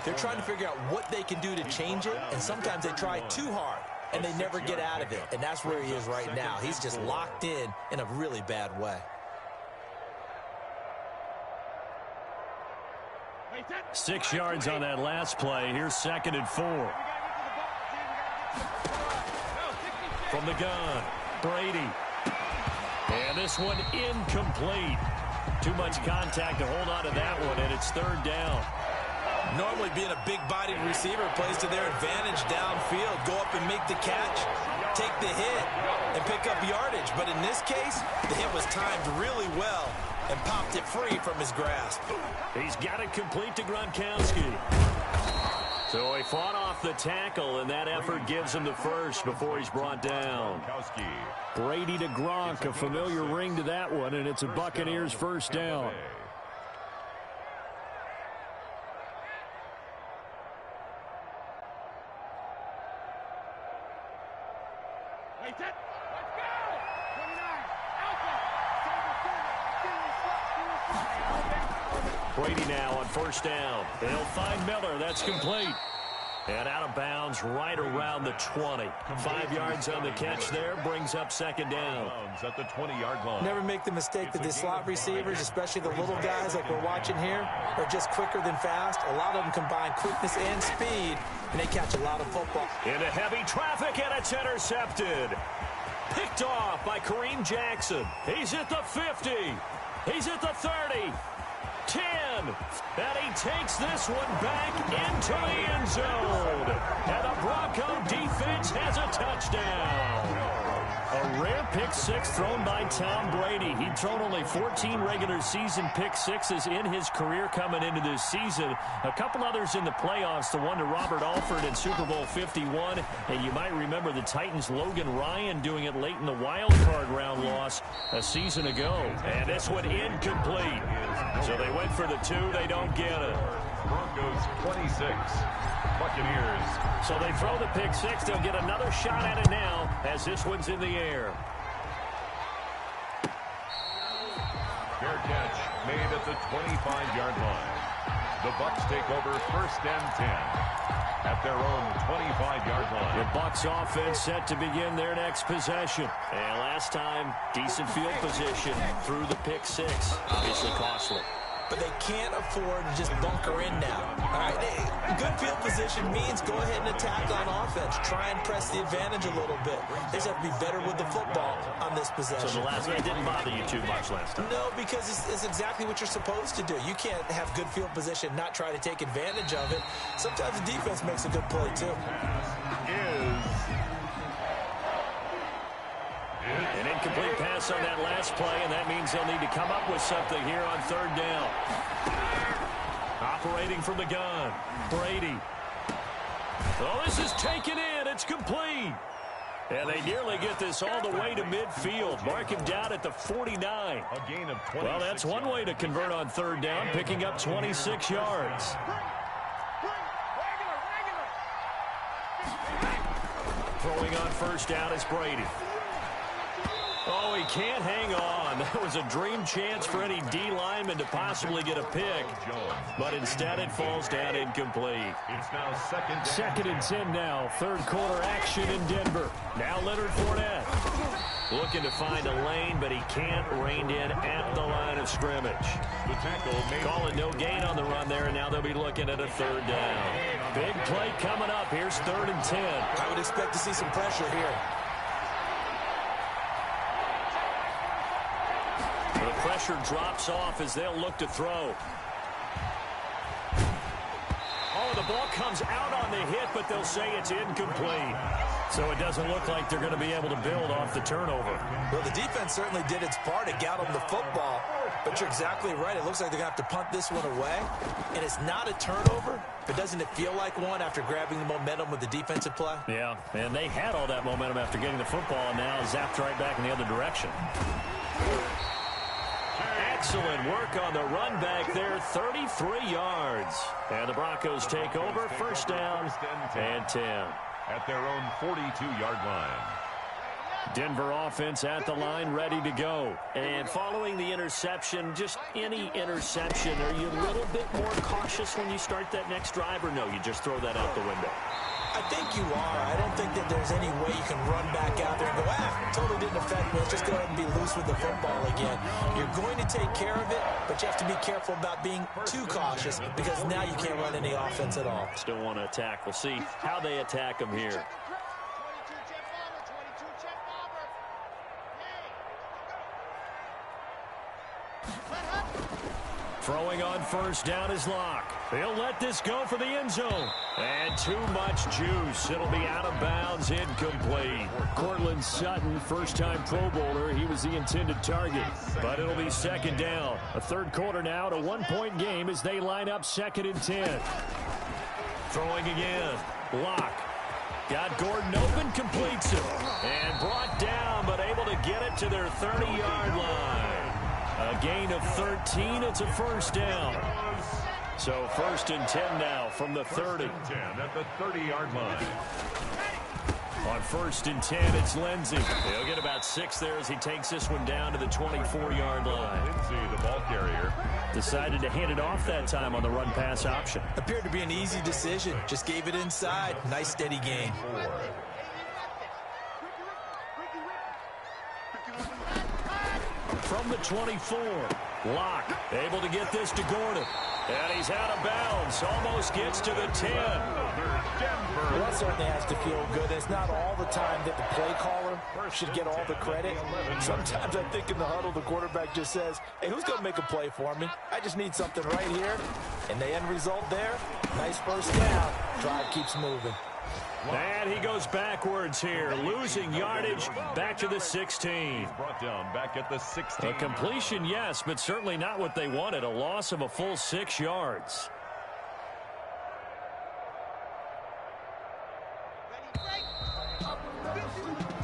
[SPEAKER 4] they're trying to figure out what they can do to change it, and sometimes they try too hard, and they never get out of it. And that's where he is right now. He's just locked in a really bad way.
[SPEAKER 2] 6 yards on that last play. Here's 2nd and 4. From the gun, Brady. And this one incomplete. Too much contact to hold on to that one, and it's 3rd down.
[SPEAKER 4] Normally being a big-bodied receiver plays to their advantage downfield. Go up and make the catch, take the hit, and pick up yardage. But in this case, the hit was timed really well and popped it free from his grasp.
[SPEAKER 2] He's got it complete to Gronkowski. So he fought off the tackle, and that effort gives him the first before he's brought down.
[SPEAKER 1] Brady to Gronk, a familiar ring to that one, and it's a Buccaneers first down.
[SPEAKER 2] Brady now on first down. They'll find Miller. That's complete. And out of bounds right around the 20. 5 yards on the catch there. Brings up 2nd down.
[SPEAKER 3] At the 20-yard line.
[SPEAKER 4] Never make the mistake that the slot receivers, especially the little guys like we're watching here, are just quicker than fast. A lot of them combine quickness and speed, and they catch a lot of football.
[SPEAKER 2] Into heavy traffic, and it's intercepted. Picked off by Kareem Jackson. He's at the 50. He's at the 30. 10, and he takes this one back into the end zone. And the Bronco defense has a touchdown.
[SPEAKER 1] A rare pick six thrown by Tom Brady. He'd thrown only 14 regular season pick sixes in his career coming into this season. A couple others in the playoffs, the one to Robert Alford in Super Bowl 51. And you might remember the Titans' Logan Ryan doing it late in the wild card round loss a season ago. And this one incomplete. So they went for the 2. They don't get it.
[SPEAKER 3] Broncos 26. Buccaneers.
[SPEAKER 1] So they throw the pick six. They'll get another shot at it now as this one's in the air.
[SPEAKER 3] Fair catch made at the 25-yard line. The Bucs take over first and 10 at their own 25-yard line.
[SPEAKER 1] The Bucs offense set to begin their next possession. And last time, decent field position through the pick six. Obviously costly.
[SPEAKER 4] But they can't afford to just bunker in now. All right, good field position means go ahead and attack on offense. Try and press the advantage a little bit. They just have to be better with the football on this possession.
[SPEAKER 2] So the last one didn't bother you too much last time?
[SPEAKER 4] No, because it's exactly what you're supposed to do. You can't have good field position, not try to take advantage of it. Sometimes the defense makes a good play, too.
[SPEAKER 2] An incomplete pass on that last play, and that means they'll need to come up with something here on 3rd down. Operating from the gun, Brady. Oh, this is taken in. It's complete. And they nearly get this all the way to midfield. Mark him down at the 49.
[SPEAKER 3] A gain of 26.
[SPEAKER 1] Well, that's one way to convert on 3rd down, picking up 26 yards.
[SPEAKER 2] Throwing on first down is Brady. Oh, he can't hang on. That was a dream chance for any D lineman to possibly get a pick. But instead it falls down incomplete.
[SPEAKER 3] It's now
[SPEAKER 1] second and 10 now. 3rd quarter action in Denver. Now Leonard Fournette.
[SPEAKER 2] Looking to find a lane, but he can't rein in at the line of scrimmage.
[SPEAKER 3] The tackle made.
[SPEAKER 2] Calling no gain on the run there, and now they'll be looking at a 3rd down.
[SPEAKER 1] Big play coming up. Here's 3rd and 10.
[SPEAKER 4] I would expect to see some pressure here.
[SPEAKER 2] pressure drops off as they'll look to throw. Oh, the ball comes out on the hit, but they'll say it's incomplete. So it doesn't look like they're going to be able to build off the turnover.
[SPEAKER 4] Well, the defense certainly did its part to get them the football. But you're exactly right. It looks like they're going to have to punt this one away. And it's not a turnover, but doesn't it feel like one after grabbing the momentum with the defensive play?
[SPEAKER 2] Yeah, and they had all that momentum after getting the football, and now zapped right back in the other direction. Excellent work on the run back there, 33 yards. And the Broncos take over, first down and 10.
[SPEAKER 3] At their own 42-yard line.
[SPEAKER 2] Denver offense at the line, ready to go. And following the interception, just any interception, are you a little bit more cautious when you start that next drive, or no, you just throw that out the window?
[SPEAKER 4] I think you are. I don't think that there's any way you can run back out there and go, totally didn't affect me. Let's just go ahead and be loose with the football again. You're going to take care of it, but you have to be careful about being too cautious because now you can't run any offense at all.
[SPEAKER 2] Still want to attack. We'll see how they attack them here. Throwing on first down is Locke. They'll let this go for the end zone. And too much juice. It'll be out of bounds, incomplete.
[SPEAKER 1] Cortland Sutton, first-time Pro Bowler. He was the intended target.
[SPEAKER 2] But it'll be second down.
[SPEAKER 1] A third quarter now, a one-point game as they line up 2nd and 10.
[SPEAKER 2] Throwing again. Locke. Got Gordon open, completes it. And brought down, but able to get it to their 30-yard line. A gain of 13. It's a first down. So 1st and 10 now from the 30.
[SPEAKER 3] 10 at the 30-yard line.
[SPEAKER 2] On 1st and 10, it's Lindsey. He'll get about 6 there as he takes this one down to the 24-yard line.
[SPEAKER 3] Lindsey, the ball carrier.
[SPEAKER 2] Decided to hand it off that time on the run-pass option.
[SPEAKER 4] Appeared to be an easy decision. Just gave it inside. Nice, steady gain.
[SPEAKER 2] From the 24, Locke able to get this to Gordon. And he's out of bounds. Almost gets to the 10.
[SPEAKER 4] Well, that certainly has to feel good. It's not all the time that the play caller should get all the credit. Sometimes I think in the huddle, the quarterback just says, hey, who's going to make a play for me? I just need something right here. And the end result there, nice first down. Drive keeps moving.
[SPEAKER 2] And he goes backwards here, losing yardage back to the 16.
[SPEAKER 3] Brought down back at the 16.
[SPEAKER 2] A completion, yes, but certainly not what they wanted. A loss of a full 6 yards.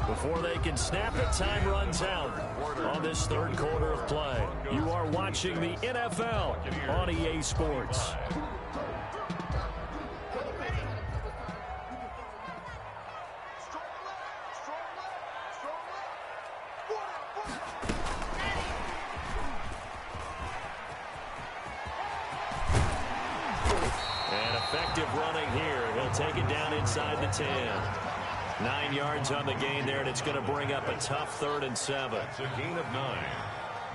[SPEAKER 2] Before they can snap it, time runs out on this third quarter of play. You are watching the NFL on EA Sports. Running here. He'll take it down inside the 10. 9 yards on the gain there, and it's going to bring up a tough 3rd and 7.
[SPEAKER 3] That's a gain of 9.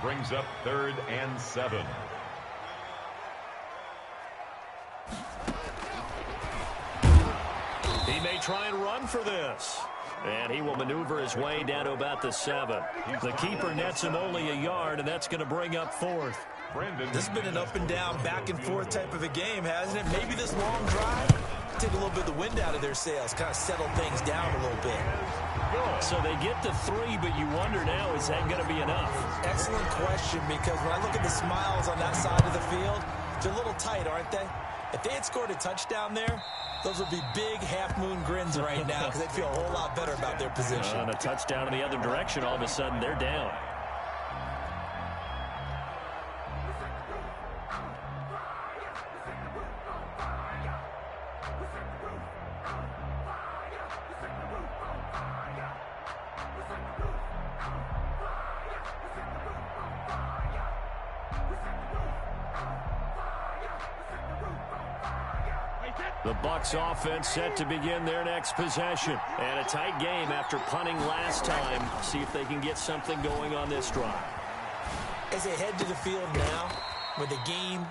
[SPEAKER 3] Brings up 3rd and 7.
[SPEAKER 2] He may try and run for this. And he will maneuver his way down to about the 7. The keeper nets him only a yard, and that's going to bring up 4th.
[SPEAKER 4] This has been an up and down, back and forth type of a game, hasn't it? Maybe this long drive take a little bit of the wind out of their sails, kind of settle things down a little bit.
[SPEAKER 2] So they get to 3, but you wonder now, is that going to be enough?
[SPEAKER 4] Excellent question, because when I look at the smiles on that side of the field, they're a little tight, aren't they? If they had scored a touchdown there, those would be big half-moon grins right now because they'd feel a whole lot better about their position.
[SPEAKER 2] On a touchdown in the other direction, all of a sudden they're down. The Bucs offense set to begin their next possession. And a tight game after punting last time. See if they can get something going on this drive.
[SPEAKER 4] As they head to the field now, with the game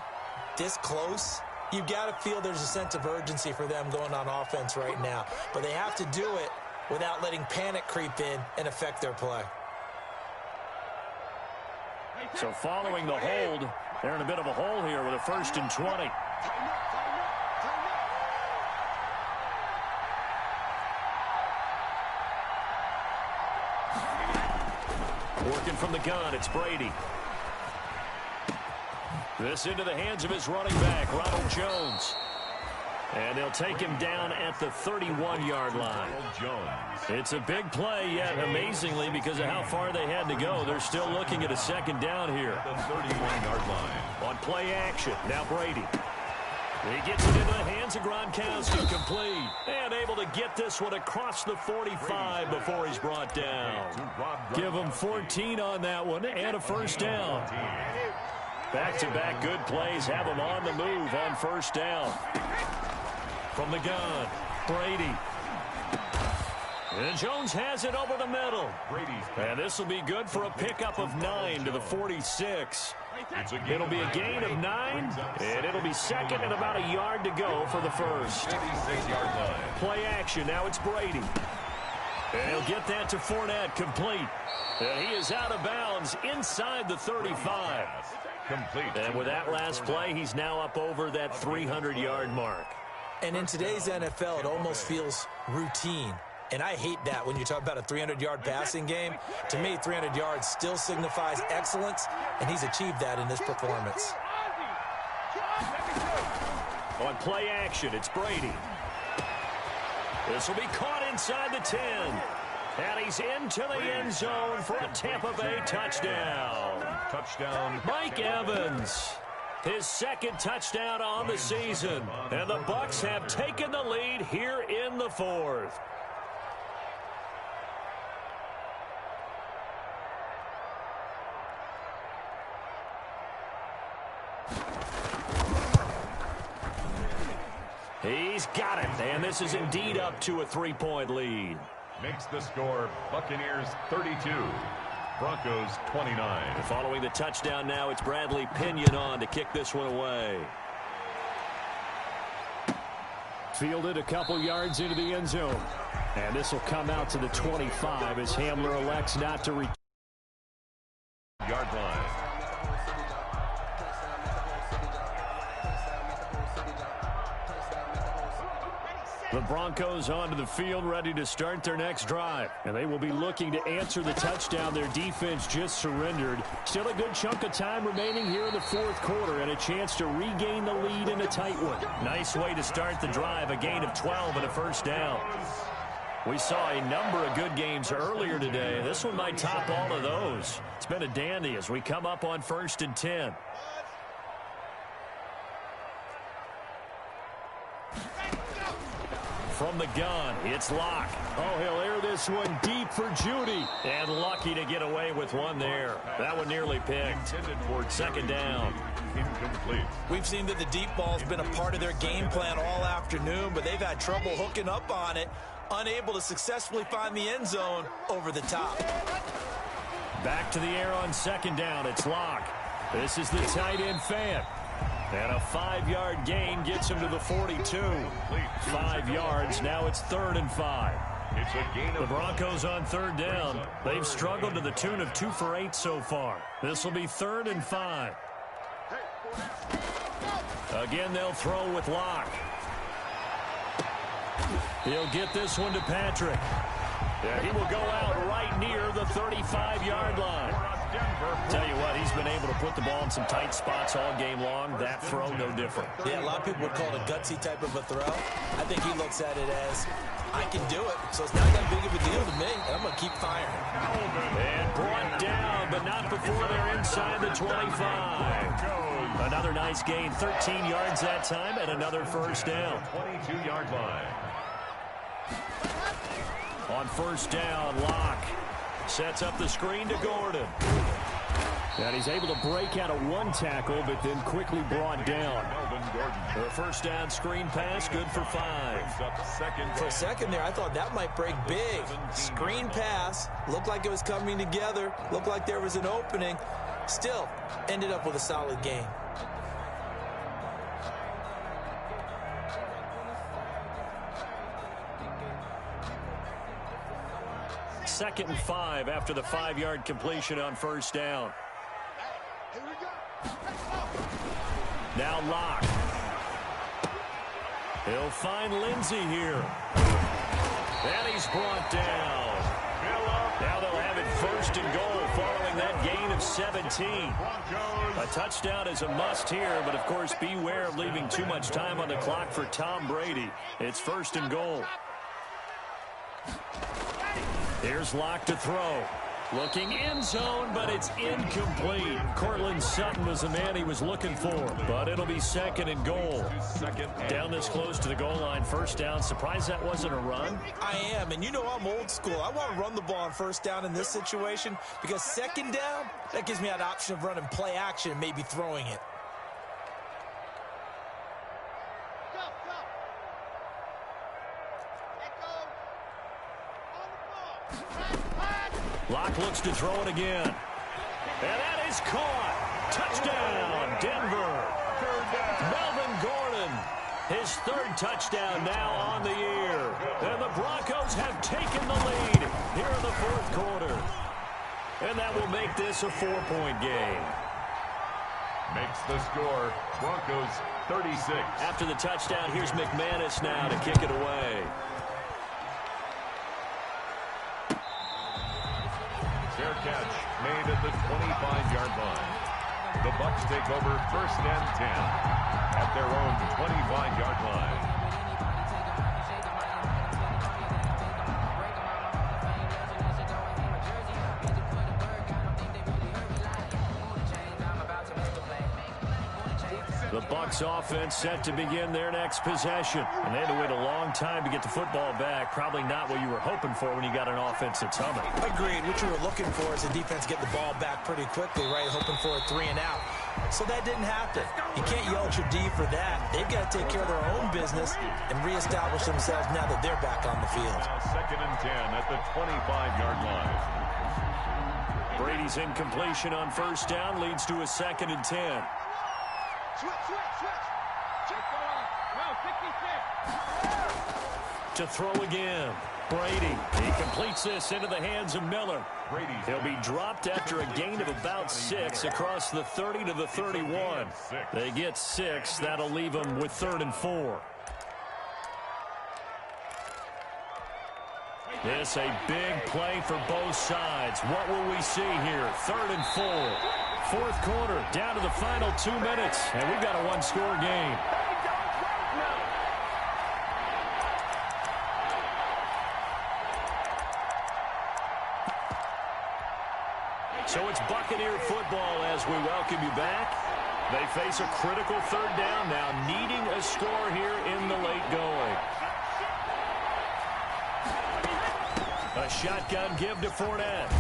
[SPEAKER 4] this close, you've got to feel there's a sense of urgency for them going on offense right now. But they have to do it without letting panic creep in and affect their play.
[SPEAKER 2] So following the hold, they're in a bit of a hole here with a 1st and 20. Working from the gun, it's Brady. This into the hands of his running back, Ronald Jones. And they'll take him down at the 31-yard line. It's a big play, yet amazingly, because of how far they had to go, they're still looking at a 2nd down here.
[SPEAKER 3] The 31-yard line.
[SPEAKER 2] On play action, now Brady. He gets it into the hands of Gronkowski, complete. And able to get this one across the 45 before he's brought down. Give him 14 on that one and a 1st down. Back-to-back good plays have him on the move on 1st down. From the gun, Brady. And Jones has it over the middle. And this will be good for a pickup of 9 to the 46. It'll be a gain of 9, and it'll be 2nd and about a yard to go for the 1st. Play action, now it's Brady. And he'll get that to Fournette, complete. And he is out of bounds inside the 35. And with that last play, he's now up over that 300-yard mark.
[SPEAKER 4] And in today's NFL, it almost feels routine. And I hate that when you talk about a 300-yard passing game. To me, 300 yards still signifies excellence, and he's achieved that in this performance.
[SPEAKER 2] On play action, it's Brady. This will be caught inside the 10. And he's into the end zone for a Tampa Bay touchdown. Mike Evans. His 2nd touchdown on the season. And the Bucs have taken the lead here in the 4th. He's got it. And this is indeed up to a 3-point lead.
[SPEAKER 3] Makes the score Buccaneers 32. Broncos 29.
[SPEAKER 2] Following the touchdown now, it's Bradley Pinion on to kick this one away.
[SPEAKER 1] Fielded a couple yards into the end zone. And this will come out to the 25 as Hamler elects not to return.
[SPEAKER 3] Yard line.
[SPEAKER 1] The Broncos onto the field, ready to start their next drive. And they will be looking to answer the touchdown their defense just surrendered. Still a good chunk of time remaining here in the 4th quarter and a chance to regain the lead in a tight one.
[SPEAKER 2] Nice way to start the drive, a gain of 12 and a 1st down. We saw a number of good games earlier today. This one might top all of those. It's been a dandy as we come up on 1st and 10. From the gun, it's Locke.
[SPEAKER 1] Oh, he'll air this one deep for Judy.
[SPEAKER 2] And lucky to get away with one there. That one nearly picked. 2nd down.
[SPEAKER 3] Incomplete.
[SPEAKER 4] We've seen that the deep ball's been a part of their game plan all afternoon, but they've had trouble hooking up on it, unable to successfully find the end zone over the top.
[SPEAKER 2] Back to the air on 2nd down, it's Locke. This is the tight end Fant. And a 5-yard gain gets him to the 42. 5 yards, now it's 3rd and 5.
[SPEAKER 3] It's a gain of
[SPEAKER 2] the Broncos on 3rd down. They've struggled to the tune of 2 for 8 so far. This will be 3rd and 5. Again, they'll throw with Locke. He'll get this one to Patrick. Yeah, he will go out right near the 35-yard line. Tell you what, he's been able to put the ball in some tight spots all game long. That throw, no different.
[SPEAKER 4] Yeah, a lot of people would call it a gutsy type of a throw. I think he looks at it as, I can do it, so it's not that big of a deal to me, and I'm going to keep firing.
[SPEAKER 2] And brought down, but not before they're inside the 25. Another nice gain, 13 yards that time, and another 1st down.
[SPEAKER 3] 22-yard line.
[SPEAKER 2] On 1st down, Locke sets up the screen to Gordon.
[SPEAKER 1] And he's able to break out of one tackle, but then quickly brought down.
[SPEAKER 2] The 1st down screen pass, good for 5.
[SPEAKER 4] For a second there, I thought that might break big. Screen pass, looked like it was coming together, looked like there was an opening. Still, ended up with a solid gain.
[SPEAKER 2] Second and 5 after the 5-yard completion on 1st down. Now Locke. He'll find Lindsey here. And he's brought down. Now they'll have it 1st and goal following that gain of 17. A touchdown is a must here, but of course beware of leaving too much time on the clock for Tom Brady. It's 1st and goal. Here's Locke to throw. Looking end zone, but it's incomplete. Cortland Sutton was the man he was looking for, but it'll be 2nd and goal. Down this close to the goal line, 1st down. Surprised that wasn't a run?
[SPEAKER 4] I am, and you know I'm old school. I want to run the ball on 1st down in this situation because 2nd down, that gives me that option of running play action and maybe throwing it.
[SPEAKER 2] Locke looks to throw it again. And that is caught. Touchdown, Denver. Melvin Gordon, his 3rd touchdown now on the year. And the Broncos have taken the lead here in the 4th quarter. And that will make this a 4-point game.
[SPEAKER 3] Makes the score Broncos 36.
[SPEAKER 2] After the touchdown, here's McManus now to kick it away.
[SPEAKER 3] Fair catch made at the 25-yard line. The Bucs take over 1st and 10 at their own 25-yard line.
[SPEAKER 2] The Bucs offense set to begin their next possession. And they had to wait a long time to get the football back. Probably not what you were hoping for when you got an offense that's humming.
[SPEAKER 4] Agreed. What you were looking for is the defense get the ball back pretty quickly, right? Hoping for a 3 and out. So that didn't happen. You can't yell at your D for that. They've got to take care of their own business and reestablish themselves now that they're back on the field.
[SPEAKER 3] Now 2nd and 10 at the 25-yard line.
[SPEAKER 2] Brady's incompletion on 1st down leads to a 2nd and 10. To throw again. Brady. He completes this into the hands of Miller. He'll be dropped after a gain of about 6 across the 30 to the 31. They get 6. That'll leave them with 3rd and 4. This a big play for both sides. What will we see here? 3rd and 4. 4th quarter, down to the final 2 minutes, and we've got a 1-score game. So it's Buccaneer football as we welcome you back. They face a critical 3rd down now, needing a score here in the late going. A shotgun give to Fournette.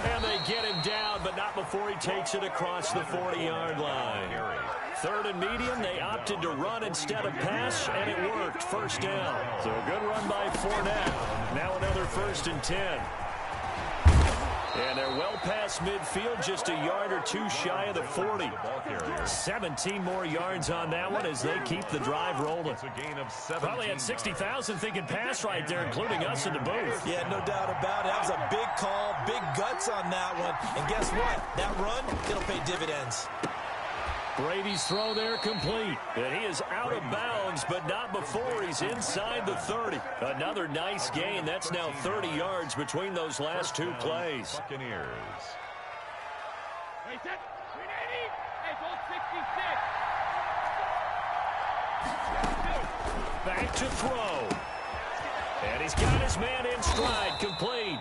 [SPEAKER 2] And they get him down, but not before he takes it across the 40-yard line. 3rd and medium, they opted to run instead of pass, and it worked. 1st down. So a good run by Fournette. Now another 1st and 10. And they're well past midfield, just a yard or 2 shy of the 40. 17 more yards on that one as they keep the drive rolling. Probably had 60,000 thinking pass right there, including us in the booth.
[SPEAKER 4] Yeah, no doubt about it. That was a big call, big guts on that one. And guess what? That run, it'll pay dividends.
[SPEAKER 2] Brady's throw there complete. And he is out of bounds, but not before he's inside the 30. Another nice gain. That's now 30 yards between those last 2 plays.
[SPEAKER 3] Buccaneers.
[SPEAKER 2] Back to throw. And he's got his man in stride, complete.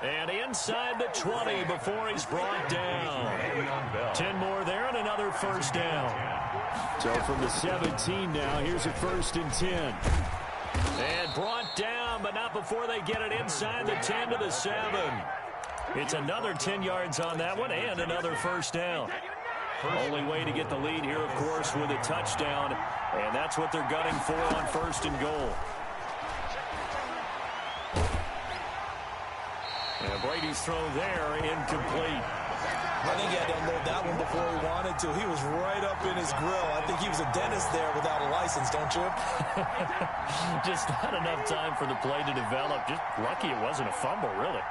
[SPEAKER 2] And inside the 20 before he's brought down. 10 more there and another 1st down. So from the 17 now, here's a 1st and 10. And brought down, but not before they get it inside the 10 to the 7. It's another 10 yards on that one and another 1st down. Only way to get the lead here, of course, with a touchdown. And that's what they're gunning for on 1st and goal. And Brady's throw there, incomplete.
[SPEAKER 4] I think he had to unload that one before he wanted to. He was right up in his grill. I think he was a dentist there without a license, don't you?
[SPEAKER 2] Just not enough time for the play to develop. Just lucky it wasn't a fumble, really.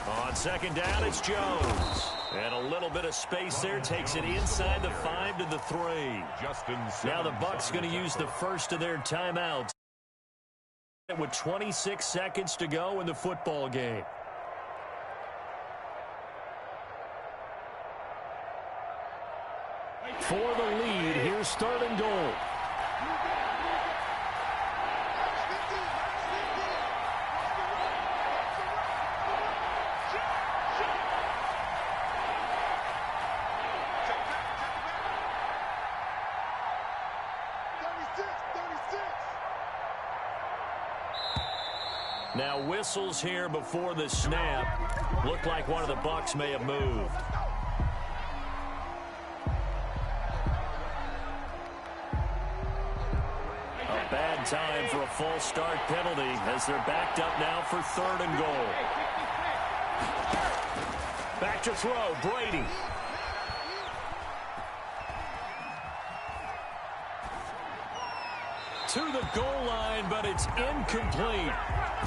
[SPEAKER 2] On second down, it's Jones. And a little bit of space there. Takes it inside the 5 to the 3. Now the Bucs going to use the first of their timeouts with 26 seconds to go in the football game.
[SPEAKER 1] For the lead, here's 3rd and goal.
[SPEAKER 2] Now whistles here before the snap. Looked like one of the Bucs may have moved. A bad time for a false start penalty as they're backed up now for 3rd and goal. Back to throw, Brady. To the goal line, but it's incomplete.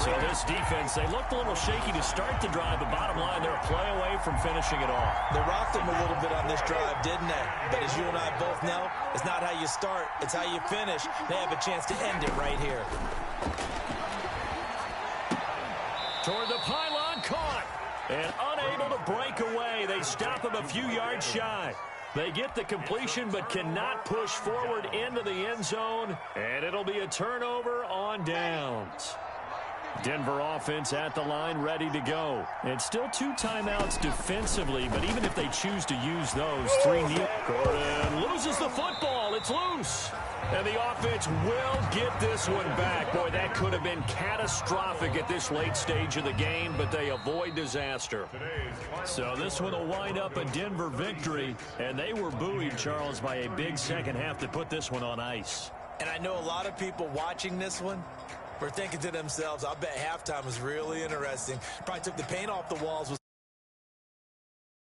[SPEAKER 2] So this defense, they looked a little shaky to start the drive, but bottom line, they're a play away from finishing it off.
[SPEAKER 4] They rocked them a little bit on this drive, didn't they? But as you and I both know, it's not how you start, it's how you finish. They have a chance to end it right here.
[SPEAKER 2] Toward the pylon, caught. And unable to break away. They stop him a few yards shy. They get the completion but cannot push forward into the end zone, and it'll be a turnover on downs. Denver offense at the line ready to go. And still 2 timeouts defensively, but even if they choose to use those, 3 new. Gordon loses the football. It's loose. And the offense will get this one back. Boy, that could have been catastrophic at this late stage of the game, but they avoid disaster. So this one will wind up a Denver victory, and they were buoyed, Charles, by a big second half to put this one on ice.
[SPEAKER 4] And I know a lot of people watching this one were thinking to themselves, I bet halftime was really interesting. Probably took the paint off the walls.